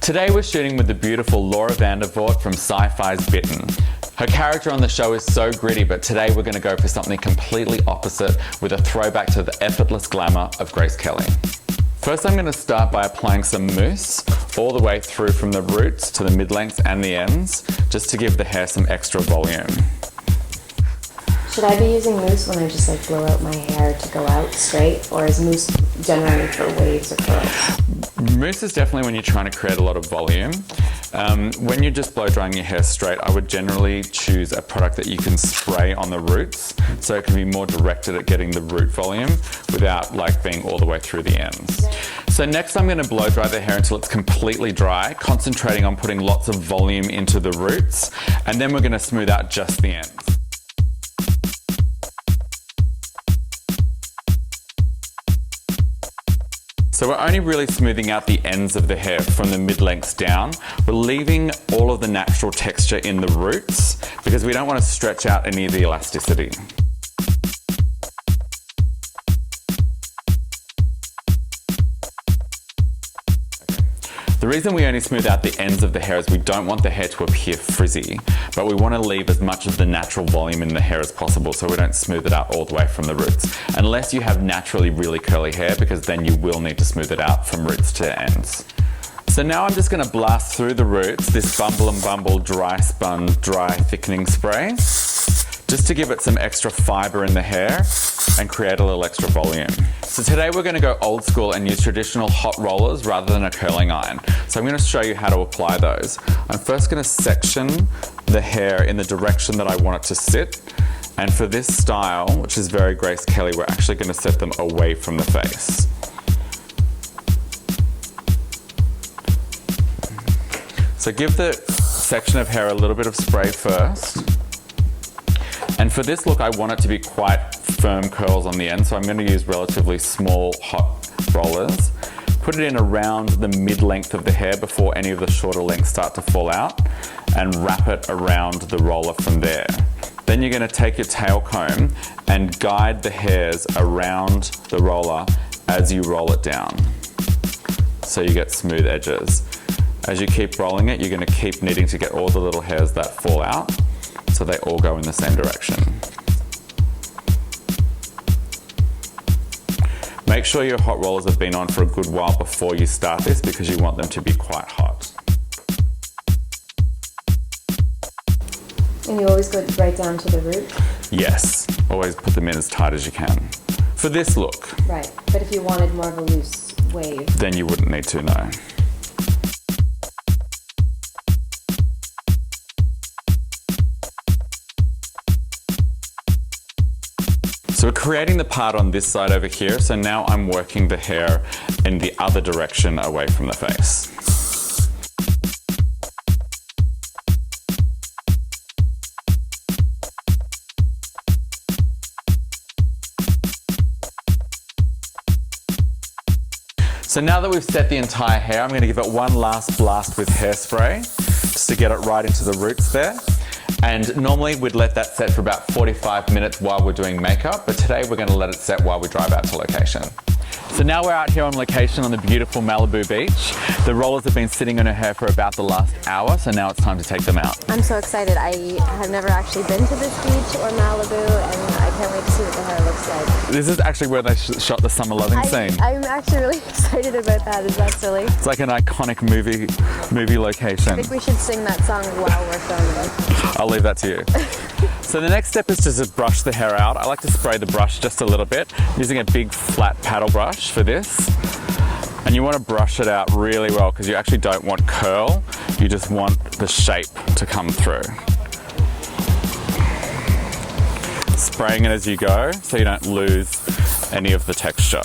Today we're shooting with the beautiful Vandervoort from Sci-Fi's Bittens. Her character on the show is so gritty, but today we're going to go for something completely opposite with a throwback to the effortless glamour of Grace Kelly. First I'm going to start by applying some mousse all the way through from the roots to the mid-lengths and the ends, just to give the hair some extra volume. Should I be using mousse when I just like blow out my hair to go out straight, or is mousse generally for waves or curls? Mousse is definitely when you're trying to create a lot of volume. When you're just blow drying your hair straight, I would generally choose a product that you can spray on the roots, so it can be more directed at getting the root volume without like being all the way through the ends. So next I'm going to blow dry the hair until it's completely dry, concentrating on putting lots of volume into the roots, and then we're going to smooth out just the ends. So we're only really smoothing out the ends of the hair from the mid-lengths down. We're leaving all of the natural texture in the roots because we don't want to stretch out any of the elasticity. The reason we only smooth out the ends of the hair is we don't want the hair to appear frizzy, but we want to leave as much of the natural volume in the hair as possible so we don't smooth it out all the way from the roots. Unless you have naturally really curly hair, because then you will need to smooth it out from roots to ends. So now I'm just going to blast through the roots this Bumble and Bumble Dry Spun Dry Thickening Spray, just to give it some extra fibre in the hair and create a little extra volume. So today we're going to go old school and use traditional hot rollers rather than a curling iron. So I'm going to show you how to apply those. I'm first going to section the hair in the direction that I want it to sit. And for this style, which is very Grace Kelly, we're actually going to set them away from the face. So give the section of hair a little bit of spray first. And for this look, I want it to be quite firm curls on the end, so I'm going to use relatively small hot rollers. Put it in around the mid-length of the hair before any of the shorter lengths start to fall out, and wrap it around the roller from there. Then you're going to take your tail comb and guide the hairs around the roller as you roll it down, so you get smooth edges. As you keep rolling it, you're going to keep knitting to get all the little hairs that fall out, so they all go in the same direction. Make sure your hot rollers have been on for a good while before you start this, because you want them to be quite hot. And you always go right down to the root? Yes, always put them in as tight as you can. For this look. Right, but if you wanted more of a loose wave? Then you wouldn't need to, no. So we're creating the part on this side over here, so now I'm working the hair in the other direction away from the face. So now that we've set the entire hair, I'm going to give it one last blast with hairspray, just to get it right into the roots there. And normally we'd let that set for about 45 minutes while we're doing makeup, but today we're going to let it set while we drive out to location. So now we're out here on location on the beautiful Malibu Beach. The rollers have been sitting on her hair for about the last hour, so now it's time to take them out. I'm so excited. I have never actually been to this beach or Malibu, and I can't wait to see what the hair looks like. This is actually where they shot the summer loving scene. I'm actually really excited about that. Is that silly? It's like an iconic movie location. I think we should sing that song while we're filming. I'll leave that to you. So the next step is to just brush the hair out. I like to spray the brush just a little bit, using a big flat paddle brush for this. And you want to brush it out really well, because you actually don't want curl, you just want the shape to come through. Spraying it as you go so you don't lose any of the texture.